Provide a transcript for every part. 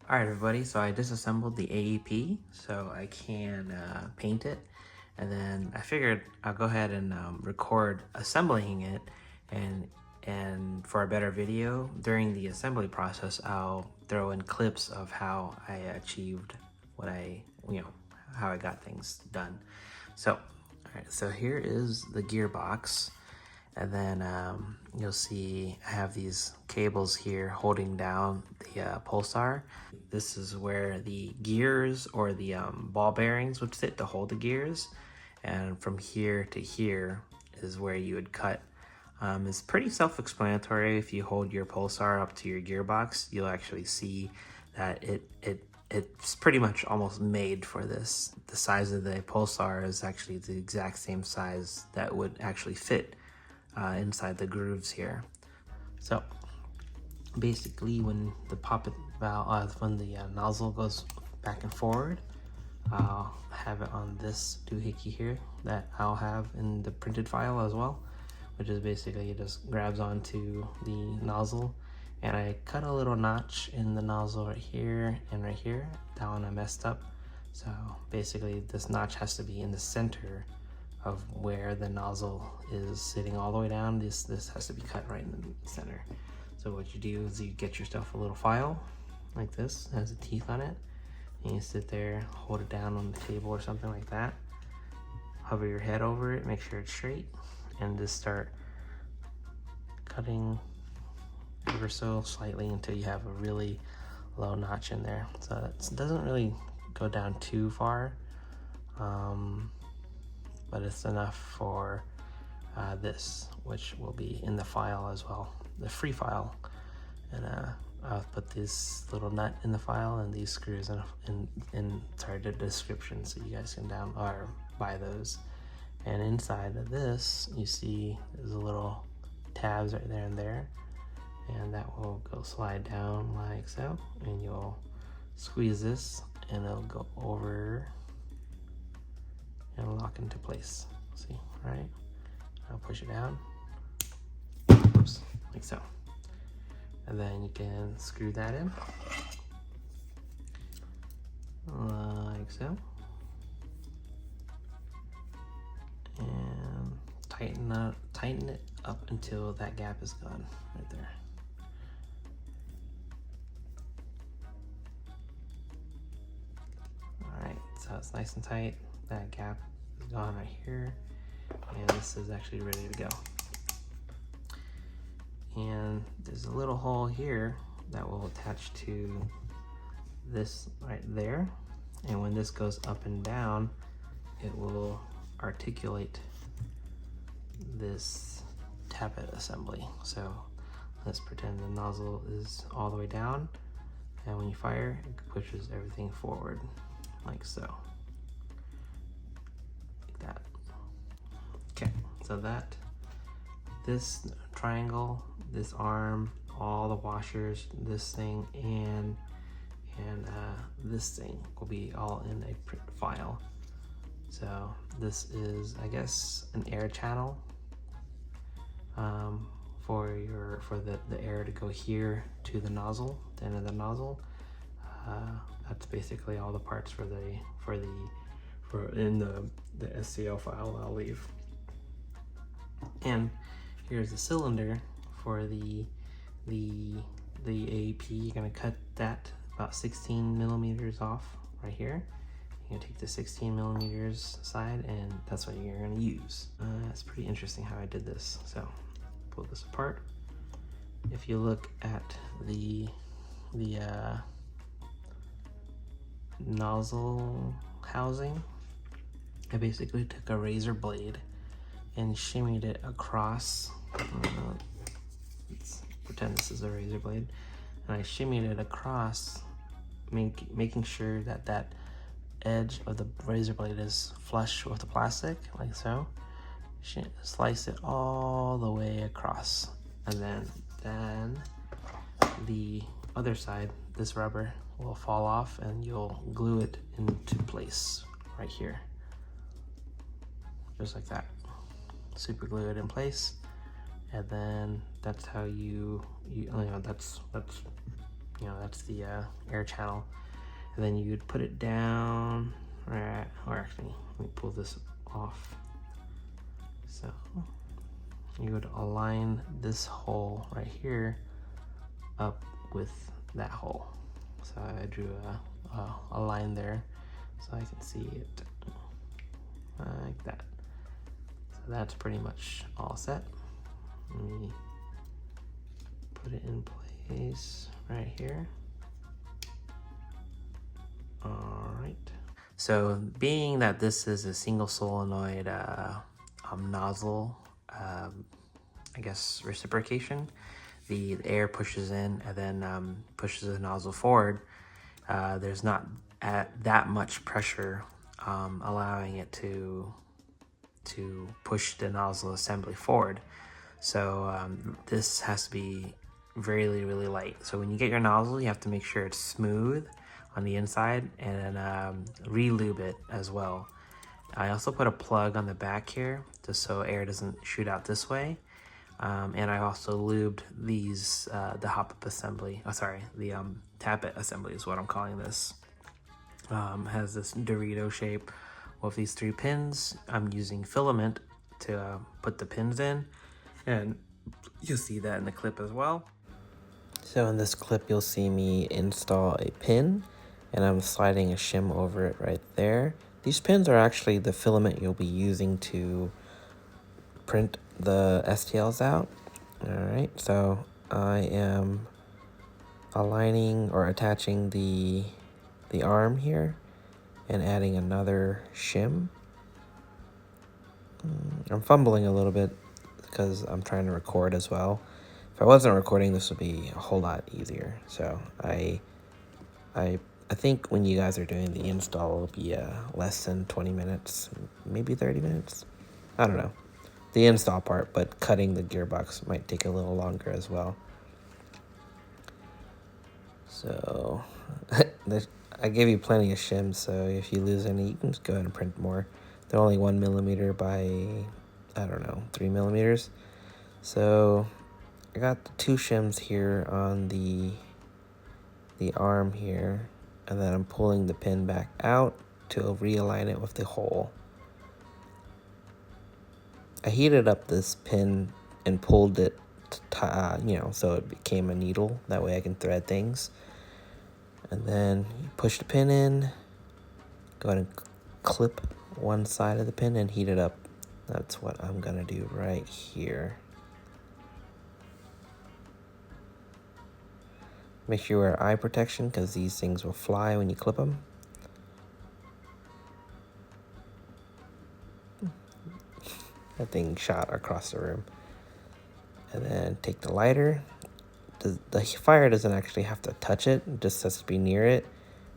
Alright everybody, so I disassembled the AEP so I can paint it, and then I figured I'll go ahead and record assembling it, and for a better video during the assembly process I'll throw in clips of how I achieved what how I got things done. So alright, so here is the gearbox. And then you'll see I have these cables here holding down the pulsar. This is where the gears or the ball bearings would sit to hold the gears. And from here to here is where you would cut. It's pretty self-explanatory. If you hold your pulsar up to your gearbox, you'll actually see that it's pretty much almost made for this. The size of the pulsar is actually the exact same size that would actually fit inside the grooves here. So basically when the poppet valve, when the nozzle goes back and forward, I'll have it on this doohickey here that I'll have in the printed file as well, which is basically it just grabs onto the nozzle, and I cut a little notch in the nozzle right here and right here. That one I messed up, so basically this notch has to be in the center of where the nozzle is sitting all the way down. This has to be cut right in the center. So what you do is you get yourself a little file like this, it has a teeth on it, and you sit there, hold it down on the table or something like that, hover your head over it, make sure it's straight, and just start cutting ever so slightly until you have a really low notch in there. So it doesn't really go down too far, but it's enough for this, which will be in the file as well, the free file. And I'll put this little nut in the file and these screws in the description, so you guys can buy those. And inside of this, you see there's a little tabs right there and there, and that will go slide down like so, and you'll squeeze this and it'll go over and lock into place. See, right? I'll push it down, oops, like so. And then you can screw that in, like so. And tighten it up until that gap is gone, right there. Alright, so it's nice and tight. That gap is gone right here, and this is actually ready to go. And there's a little hole here that will attach to this right there, and when this goes up and down, it will articulate this tappet assembly. So let's pretend the nozzle is all the way down, and when you fire, it pushes everything forward like so. That. Okay, so this triangle, this arm, all the washers, this thing, and this thing will be all in a print file. So this is, I guess, an air channel for the air to go here to the nozzle, the end of the nozzle. That's basically all the parts for in the SCL file I'll leave. And here's the cylinder for the AEP. You're gonna cut that about 16 millimeters off right here. You're gonna take the 16 millimeters side, and that's what you're gonna use. It's pretty interesting how I did this. So pull this apart. If you look at the nozzle housing, I basically took a razor blade and shimmied it across. Let's pretend this is a razor blade, and I shimmied it across, making sure that that edge of the razor blade is flush with the plastic, like so. Slice it all the way across, and then the other side, this rubber will fall off, and you'll glue it into place right here, just like that. Super glue it in place, and then that's how you know, that's you know, that's the air channel. And then you'd put it down, right, or actually, let me pull this off. So you would align this hole right here up with that hole. So I drew a line there so I can see it like that. So that's pretty much all set. Let me put it in place right here. All right. So being that this is a single solenoid nozzle, I guess reciprocation, the air pushes in and then pushes the nozzle forward. There's not that much pressure allowing it to push the nozzle assembly forward. So this has to be really light. So when you get your nozzle, you have to make sure it's smooth on the inside and then re-lube it as well. I also put a plug on the back here just so air doesn't shoot out this way. And I also lubed these, the hop-up assembly, the Tappet assembly is what I'm calling this. Has this Dorito shape with these 3 pins. I'm using filament to put the pins in, and you'll see that in the clip as well. So in this clip, you'll see me install a pin, and I'm sliding a shim over it right there. These pins are actually the filament you'll be using to print the STLs out. All right, so I am aligning or attaching the arm here and adding another shim. I'm fumbling a little bit because I'm trying to record as well. If I wasn't recording, this would be a whole lot easier. So I think when you guys are doing the install, it'll be less than 20 minutes, maybe 30 minutes. I don't know. The install part, but cutting the gearbox might take a little longer as well. So I gave you plenty of shims, so if you lose any, you can just go ahead and print more. They're only 1 millimeter by, I don't know, 3 millimeters. So I got the 2 shims here on the arm here, and then I'm pulling the pin back out to realign it with the hole. I heated up this pin and pulled it, so it became a needle. That way I can thread things. And then you push the pin in, go ahead and clip one side of the pin and heat it up. That's what I'm gonna do right here. Make sure you wear eye protection because these things will fly when you clip them. That thing shot across the room. And then take the lighter. The fire doesn't actually have to touch it, it just has to be near it,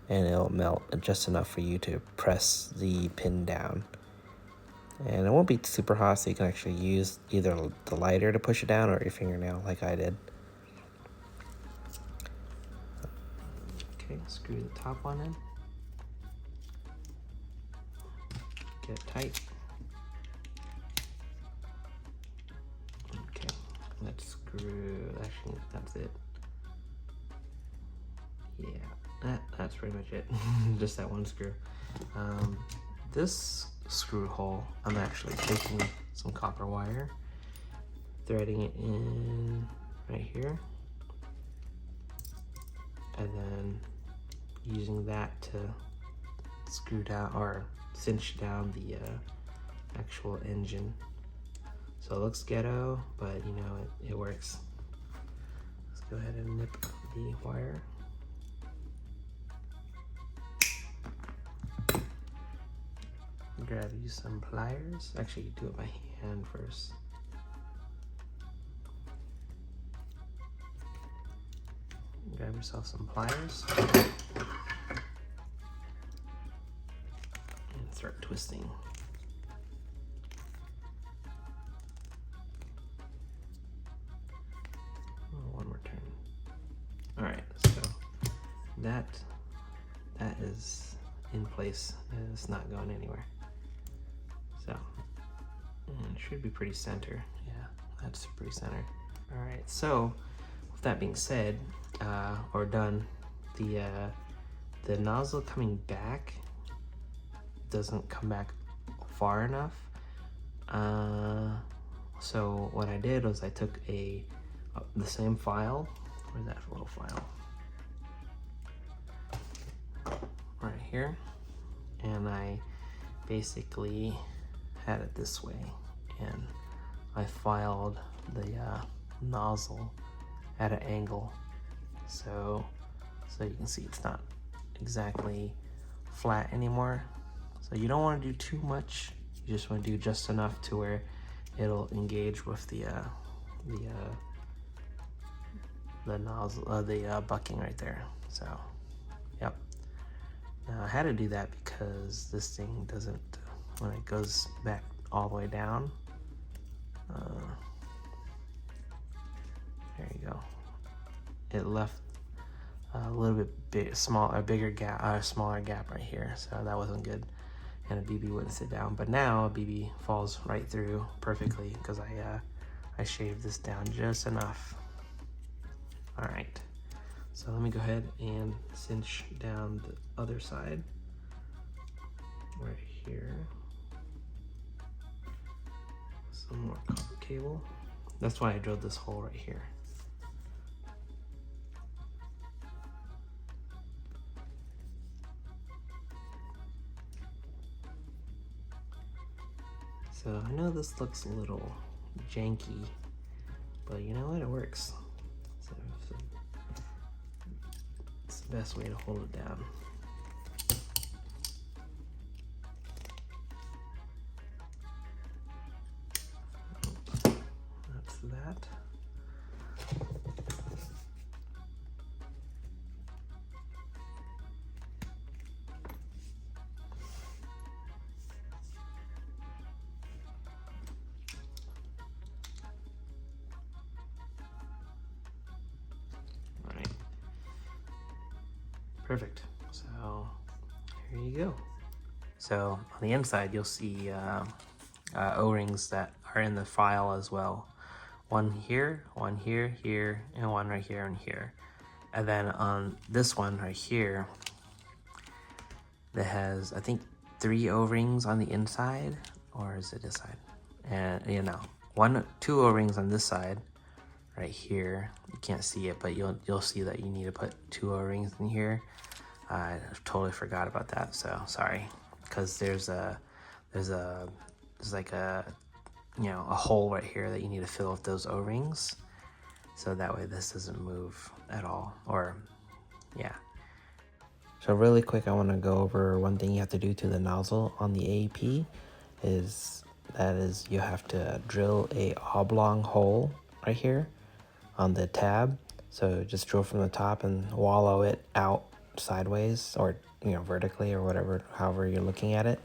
and it'll melt just enough for you to press the pin down. And it won't be super hot, so you can actually use either the lighter to push it down or your fingernail like I did. Okay, screw the top one in. Get it tight. Okay, let's screw, actually that's it. Yeah, that's pretty much it. Just that one screw. This screw hole, I'm actually taking some copper wire, threading it in right here, and then using that to screw down or cinch down the actual engine. So it looks ghetto, but you know, it works. Let's go ahead and nip the wire. Grab you some pliers. Actually, you do it by hand first. Grab yourself some pliers and start twisting. Oh, one more turn. All right, so that is in place. It's not going anywhere. So, and it should be pretty center. Yeah, that's pretty center. All right, so with that being said, or done, the nozzle coming back doesn't come back far enough. So what I did was I took the same file. Where's that little file? Right here, and I basically had it this way, and I filed the nozzle at an angle, so you can see it's not exactly flat anymore. So you don't want to do too much, you just want to do just enough to where it'll engage with the nozzle, the bucking right there. So yep. Now I had to do that because this thing doesn't, when it goes back all the way down, there you go, it left a little bit bigger gap, smaller gap right here, so that wasn't good, and a BB wouldn't sit down. But now a BB falls right through perfectly because I shaved this down just enough. All right, so let me go ahead and cinch down the other side right here. Some more copper cable. That's why I drilled this hole right here. So I know this looks a little janky, but you know what, it works. So it's the best way to hold it down. That's that. Perfect. So here you go. So on the inside, you'll see O-rings that are in the file as well. One here, here, and one right here and here. And then on this one right here, that has, I think, 3 O-rings on the inside, or is it this side? And you know, 2 O-rings on this side right here. You can't see it, but you'll see that you need to put 2 O-rings in here. I totally forgot about that, so sorry. Because there's like a, you know, a hole right here that you need to fill with those O-rings, so that way this doesn't move at all. Or yeah. So really quick, I want to go over one thing you have to do to the nozzle on the AEP. Is you have to drill a oblong hole right here on the tab. So just drill from the top and wallow it out sideways, or you know, vertically, or whatever, however you're looking at it,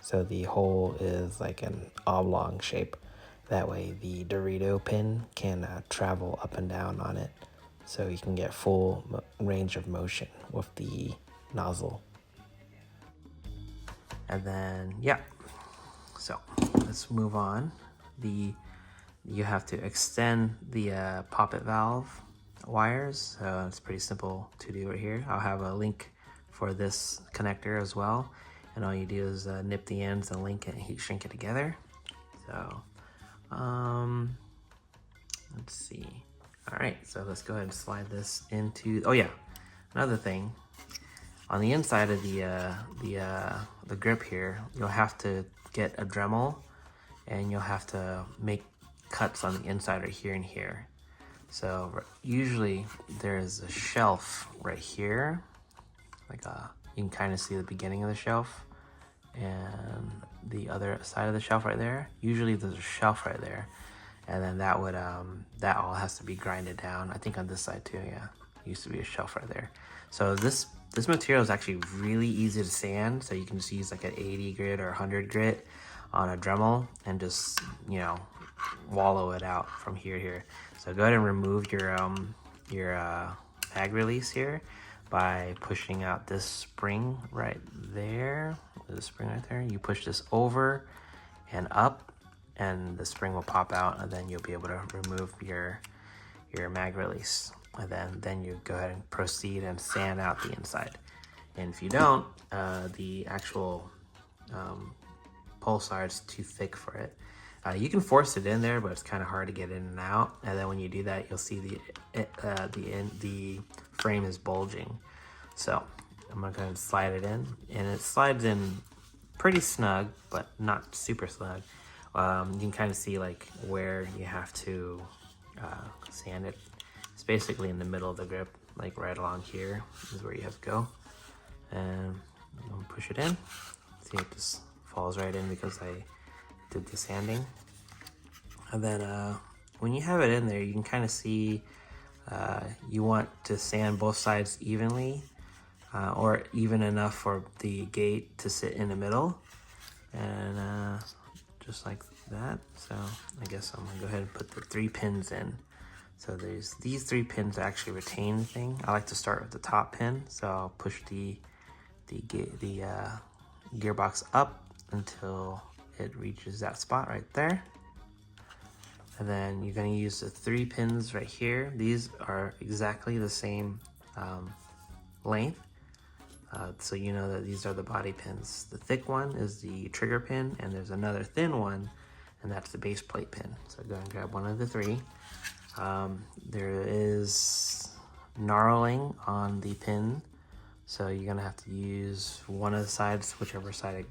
so the hole is like an oblong shape. That way the Dorito pin can travel up and down on it, so you can get full range of motion with the nozzle. And then yeah, so let's move on. You have to extend the poppet valve wires. So it's pretty simple to do right here. I'll have a link for this connector as well, and all you do is nip the ends and link it and heat shrink it together. So let's see. All right, so let's go ahead and slide this into, oh yeah, another thing, on the inside of the grip here, you'll have to get a Dremel, and you'll have to make cuts on the inside right here and here. So usually there's a shelf right here, like you can kind of see the beginning of the shelf, and the other side of the shelf right there. Usually there's a shelf right there, and then that would that all has to be grinded down. I think on this side too, yeah, used to be a shelf right there. So this material is actually really easy to sand, so you can just use like an 80 grit or 100 grit on a Dremel and just, you know, wallow it out from here to here. So go ahead and remove your mag release here by pushing out this spring right there. There's a spring right there. You push this over and up, and the spring will pop out, and then you'll be able to remove your mag release. and then you go ahead and proceed and sand out the inside. And if you don't, the actual pulsar is too thick for it. You can force it in there, but it's kind of hard to get in and out. And then when you do that, you'll see the frame is bulging. So I'm gonna go ahead and slide it in, and it slides in pretty snug, but not super snug. You can kind of see like where you have to sand it. It's basically in the middle of the grip, like right along here is where you have to go. And I'm gonna push it in. See, it just falls right in because I did the sanding. And then when you have it in there, you can kind of see you want to sand both sides evenly, or even enough for the gate to sit in the middle, and just like that. So I guess I'm gonna go ahead and put the 3 pins in. So there's these 3 pins that actually retain the thing. I like to start with the top pin, so I'll push the gearbox up until it reaches that spot right there. And then you're going to use the 3 pins right here. These are exactly the same length, so you know that these are the body pins. The thick one is the trigger pin, and there's another thin one, and that's the base plate pin. So go ahead and grab one of the 3. There is knurling on the pin, so you're gonna have to use one of the sides, whichever side.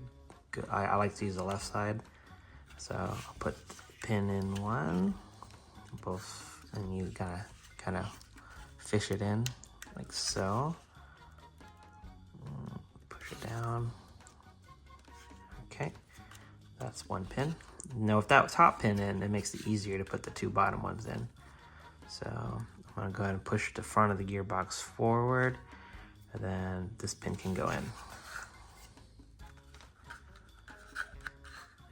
I like to use the left side, so I'll put the pin in one, both, and you gotta kind of fish it in like so. Push it down. Okay, that's one pin. Now with that top pin in, it makes it easier to put the 2 bottom ones in. So I'm gonna go ahead and push the front of the gearbox forward, and then this pin can go in.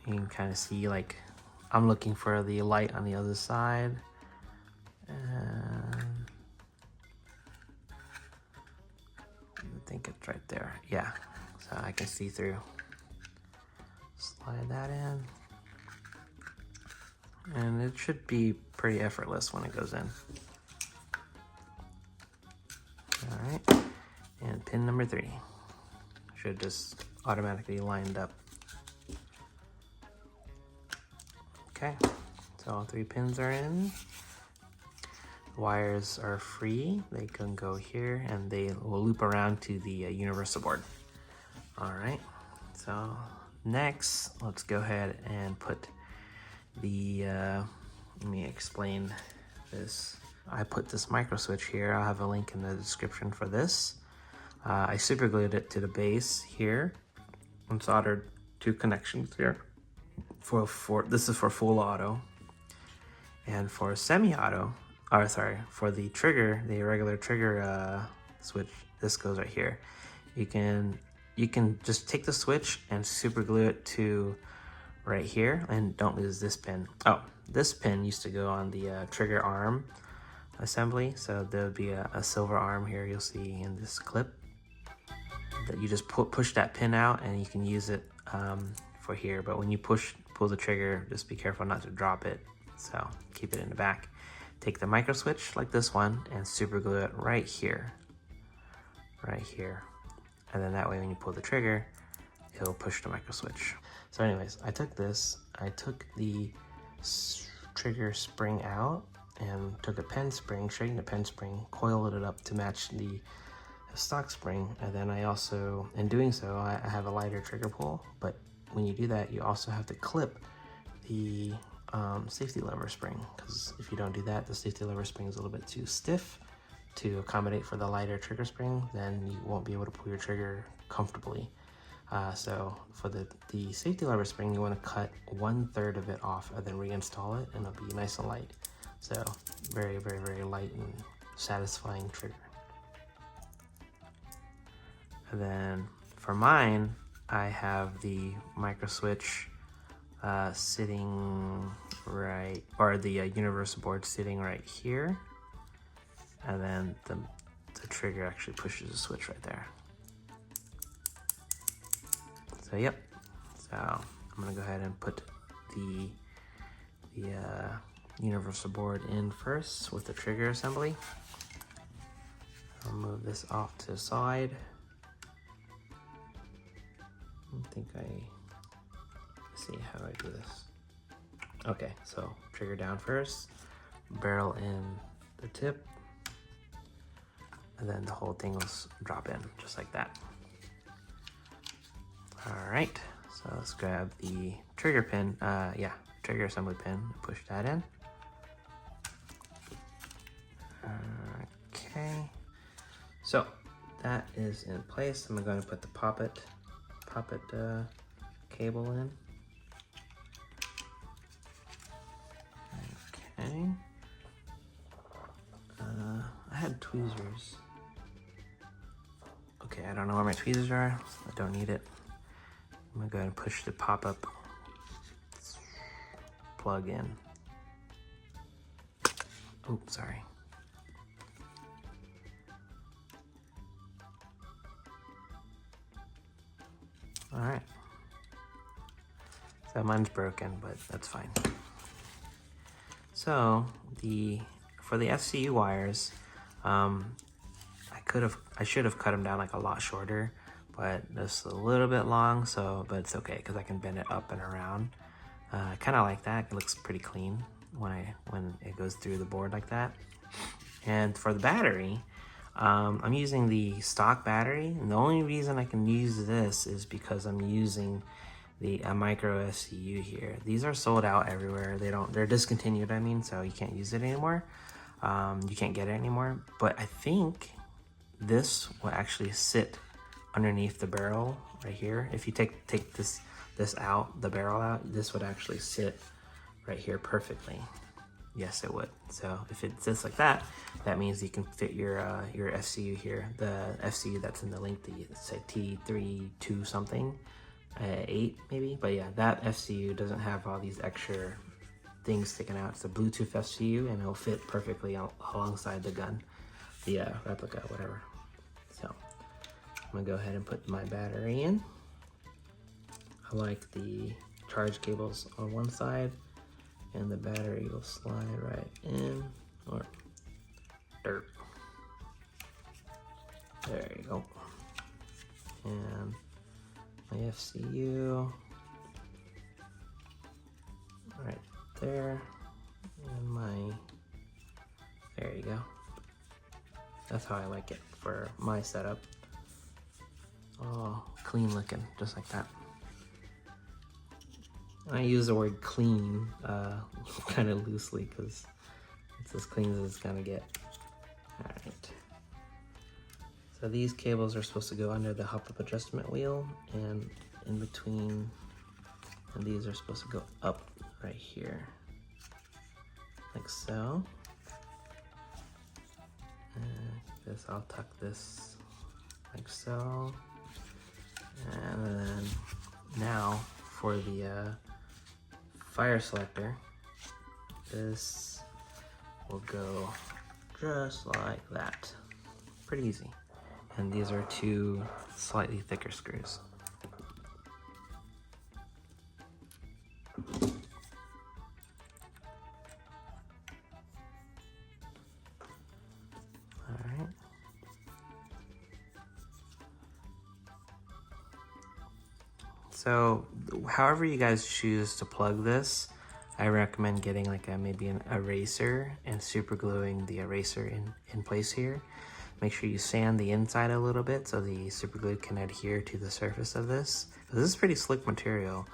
You can kind of see, like, I'm looking for the light on the other side, and I think it's right there. Yeah, so I can see through. Slide that in, and it should be pretty effortless when it goes in. All right, and pin number 3 should just automatically lined up. Okay, so all 3 pins are in. Wires are free. They can go here, and they will loop around to the universal board. All right, so next, let's go ahead and put the, let me explain this. I put this micro switch here. I'll have a link in the description for this. I super glued it to the base here and soldered 2 connections here. This is for full auto, and for semi-auto, or sorry, for the trigger, the regular trigger switch, this goes right here. You can just take the switch and super glue it to right here, and don't lose this pin. Oh, this pin used to go on the trigger arm assembly, so there'll be a silver arm here you'll see in this clip that you just push that pin out, and you can use it for here. But when you pull the trigger, just be careful not to drop it, so keep it in the back. Take the micro switch like this one and super glue it right here, and then that way when you pull the trigger, it'll push the micro switch. So anyways, I took the trigger spring out and took a pen spring, straightened the pen spring, coiled it up to match the stock spring, and then I also, in doing so, I have a lighter trigger pull. But when you do that, you also have to clip the safety lever spring, because if you don't do that, the safety lever spring is a little bit too stiff to accommodate for the lighter trigger spring. Then you won't be able to pull your trigger comfortably. So for the safety lever spring, you want to cut 1/3 of it off and then reinstall it, and it'll be nice and light. So very, very, very light and satisfying trigger. And then for mine, I have the micro switch sitting right, or the universal board sitting right here, and then the trigger actually pushes the switch right there. So yep, so I'm gonna go ahead and put the universal board in first with the trigger assembly. I'll move this off to the side. Let's see, how do I do this? Okay, so trigger down first, barrel in the tip, and then the whole thing will drop in just like that. All right, so let's grab the trigger pin, trigger assembly pin, push that in. Okay, so that is in place. I'm going to put the Tappet cable in. Okay. I had tweezers. Okay, I don't know where my tweezers are. I don't need it. I'm gonna go ahead and push the pop-up plug in. Oops, sorry. All right. So mine's broken, but that's fine. So for the FCU wires, I should have cut them down like a lot shorter, but just a little bit long. But it's okay because I can bend it up and around. I kind of like that. It looks pretty clean when it goes through the board like that. And for the battery, I'm using the stock battery, and the only reason I can use this is because I'm using a micro FCU here. These are sold out everywhere. They're discontinued, I mean, so you can't use it anymore. You can't get it anymore. But I think this will actually sit underneath the barrel right here. If you take this out, the barrel out, this would actually sit right here perfectly. Yes, it would. So if it sits like that, that means you can fit your FCU here. The FCU that's in the link, say T32 something, 8 maybe. But yeah, that FCU doesn't have all these extra things sticking out. It's a Bluetooth FCU, and it'll fit perfectly alongside the gun, the replica, whatever. So I'm gonna go ahead and put my battery in. I like the charge cables on one side, and the battery will slide right in, or dirt. There you go. And my FCU right there, and there you go. That's how I like it for my setup. Oh, clean looking, just like that. I use the word clean kind of loosely because it's as clean as it's gonna get. All right. So these cables are supposed to go under the hop-up adjustment wheel and in between, and these are supposed to go up right here, like so. And I'll tuck this like so. And then now for the fire selector, this will go just like that. Pretty easy. And these are 2 slightly thicker screws. Alright. So however you guys choose to plug this, I recommend getting like maybe an eraser and super gluing the eraser in place here. Make sure you sand the inside a little bit so the super glue can adhere to the surface of this. This is pretty slick material.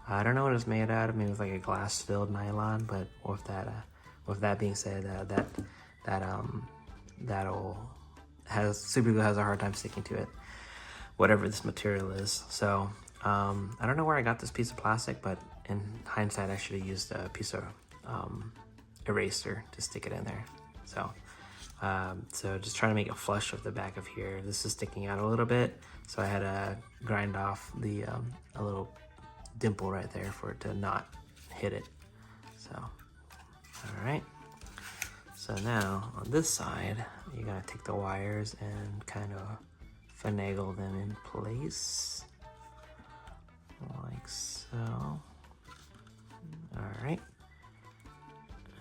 I don't know what it's made out of. Maybe it's like a glass filled nylon, but with that being said, super glue has a hard time sticking to it, whatever this material is. So I don't know where I got this piece of plastic, but in hindsight, I should have used a piece of eraser to stick it in there. So just trying to make it flush with the back of here. This is sticking out a little bit, so I had to grind off a little dimple right there for it to not hit it. So, all right. So now on this side, you're gonna take the wires and kind of finagle them in place, like so. All right.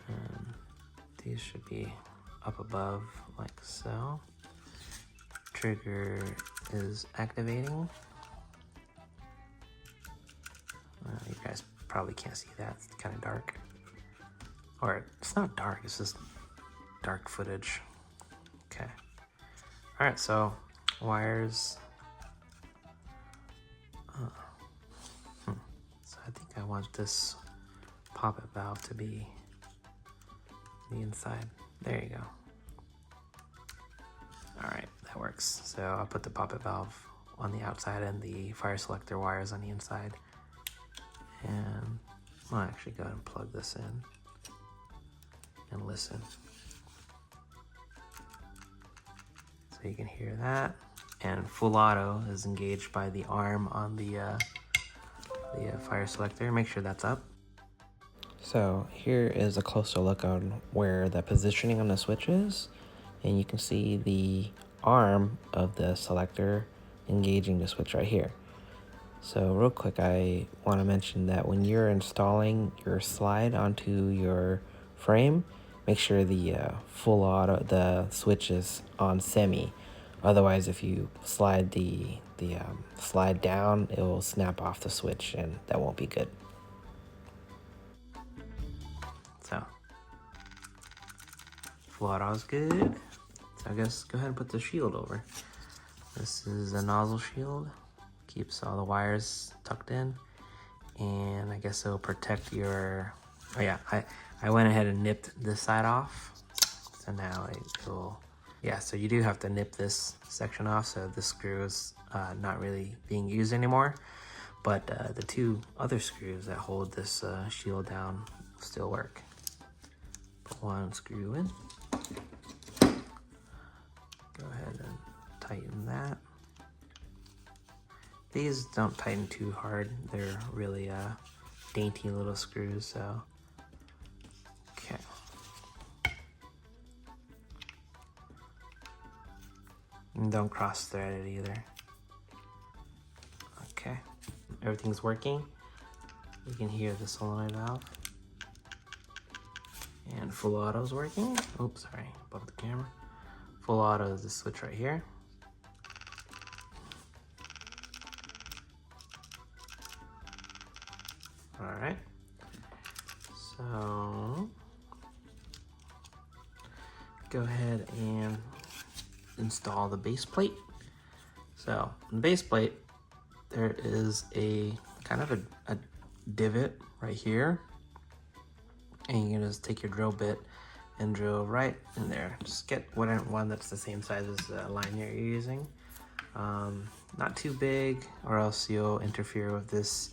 And these should be up above like so. trigger is activating. You guys probably can't see that, it's kind of dark. Or it's not dark, it's just dark footage. Okay. All right, so wires. So I think I want this poppet valve to be the inside. There you go. All right, that works. So I'll put the poppet valve on the outside and the fire selector wires on the inside. And I'll actually go ahead and plug this in and listen. So you can hear that. And full auto is engaged by the arm on the fire selector. Make sure that's up. So here is a closer look on where the positioning on the switch is. And you can see the arm of the selector engaging the switch right here. So real quick, I want to mention that when you're installing your slide onto your frame, make sure the full auto, the switch is on semi. Otherwise, if you slide the slide down, it will snap off the switch, and that won't be good. So full auto is good. So I guess go ahead and put the shield over. This is a nozzle shield. Keeps all the wires tucked in, and I guess it'll protect your, oh yeah, I went ahead and nipped this side off, so now it will, yeah, so you do have to nip this section off, so this screw is not really being used anymore, but the two other screws that hold this shield down still work. Put one screw in, go ahead and tighten that. These don't tighten too hard. They're really dainty little screws, so. Okay. And don't cross thread it either. Okay. Everything's working. You can hear the solenoid valve. And full auto is working. Oops, sorry, above the camera. Full auto is the switch right here. All right, so go ahead and install the base plate. So on the base plate, there is a kind of a divot right here, and you can just take your drill bit and drill right in there. Just get one that's the same size as the line you're using. Not too big, or else you'll interfere with this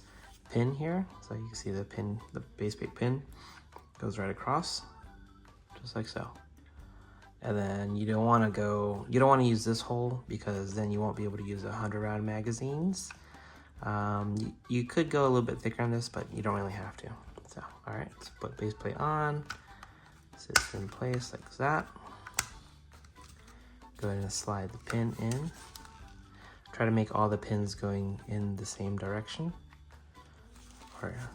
pin here. So you can see the pin, the base plate pin goes right across, just like so. And then you don't want to use this hole, because then you won't be able to use 100 round magazines. You could go a little bit thicker on this, but you don't really have to. So, all right, let's put base plate on, sits in place like that. Go ahead and slide the pin in. Try to make all the pins going in the same direction.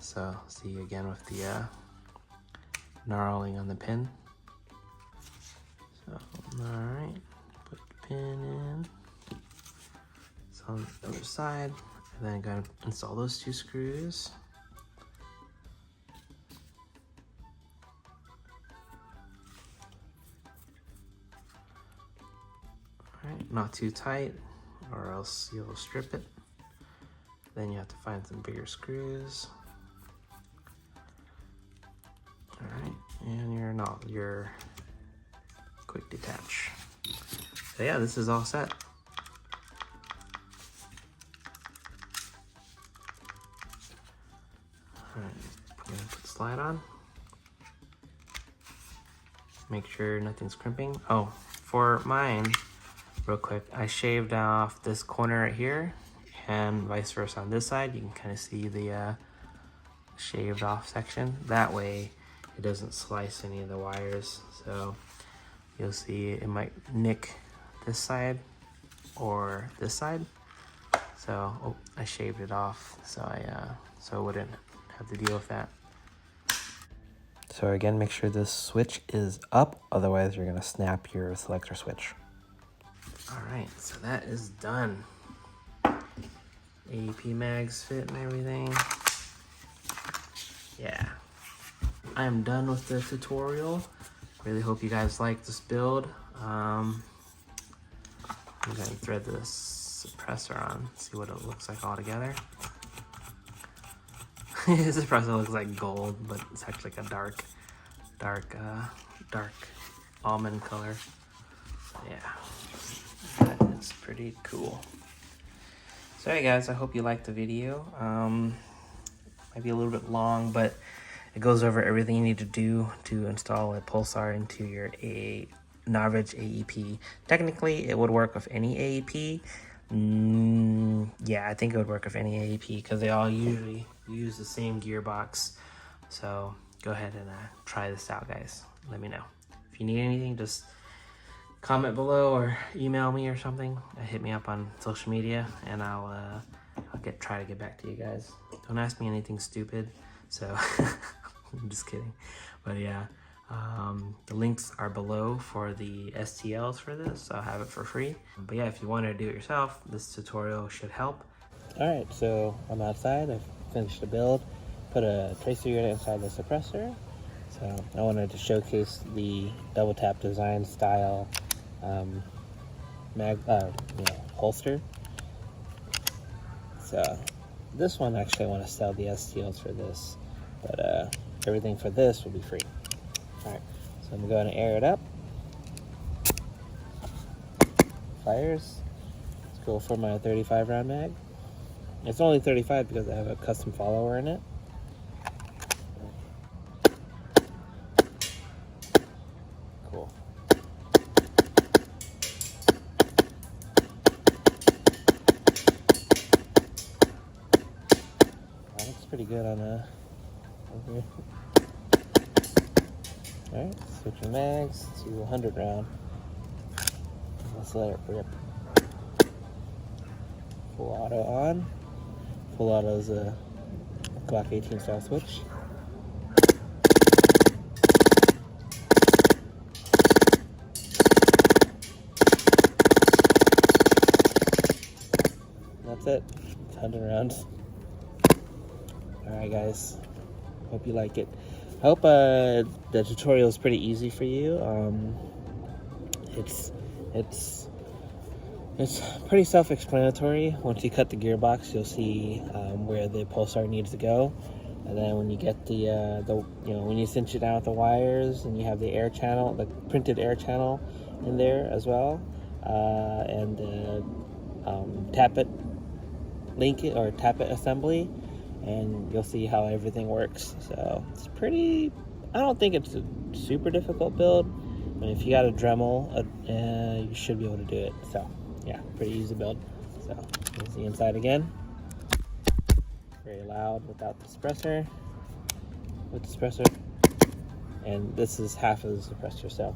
So see again with the knurling on the pin. So all right, put the pin in. It's on the other side, and then go to install those two screws. All right, not too tight, or else you'll strip it. Then you have to find some bigger screws. All right, and your quick detach. So yeah, this is all set. All right, I'm gonna put the slide on. Make sure nothing's crimping. Oh, for mine, real quick, I shaved off this corner right here, and vice versa on this side. You can kind of see the shaved off section. That way it doesn't slice any of the wires. So you'll see it might nick this side or this side. So I shaved it off, so I wouldn't have to deal with that. So again, make sure this switch is up, otherwise you're gonna snap your selector switch. All right, so that is done. AEP mags fit and everything. Yeah, I am done with the tutorial. Really hope you guys like this build. I'm gonna thread this suppressor on, see what it looks like all together. This suppressor looks like gold, but it's actually like a dark almond color. So yeah, that is pretty cool. So hey guys, I hope you liked the video. Might be a little bit long, but it goes over everything you need to do to install a Pulsar into your Nozzle AEP. Technically, it would work with any AEP. Yeah, I think it would work with any AEP because they all usually use the same gearbox. So go ahead and try this out, guys. Let me know. If you need anything, just comment below or email me or something. Hit me up on social media, and I'll try to get back to you guys. Don't ask me anything stupid. So I'm just kidding, but yeah, the links are below for the STLs for this. I'll have it for free. But yeah, if you want to do it yourself, this tutorial should help. All right, so I'm outside. I've finished the build. Put a tracer unit inside the suppressor. So I wanted to showcase the double tap design style holster. So this one, actually, I want to sell the STLs for this, but everything for this will be free. All right, so I'm going to air it up. Fires. Let's go for my 35 round mag. It's only 35 because I have a custom follower in it. Cool. Looks pretty good on over here. Alright, switching mags to 100 round. Let's let it rip. Full auto on. Full auto is a Glock 18 style switch. That's it. It's 100 rounds. Alright guys, hope you like it. I hope the tutorial is pretty easy for you. It's pretty self-explanatory. Once you cut the gearbox, you'll see where the Pulsar needs to go, and then when you get when you cinch it down with the wires, and you have the air channel, the printed air channel in there as well, and the Tappet linkage or Tappet assembly. And you'll see how everything works. So it's pretty, I don't think it's a super difficult build. I mean, if you got a Dremel, you should be able to do it. So yeah, pretty easy build. So here's the inside again. Very loud without the suppressor. With the suppressor. And this is half of the suppressor. So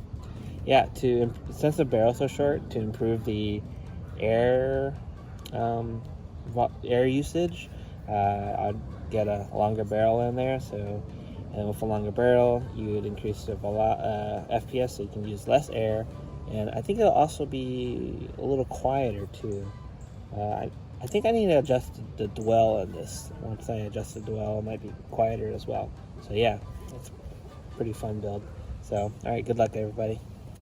yeah, since the barrel's so short, to improve the air usage, I'd get a longer barrel in there. So, and with a longer barrel, you would increase the FPS, so you can use less air. And I think it'll also be a little quieter too. I think I need to adjust the dwell in this. Once I adjust the dwell, it might be quieter as well. So yeah, it's a pretty fun build. So, all right, good luck everybody.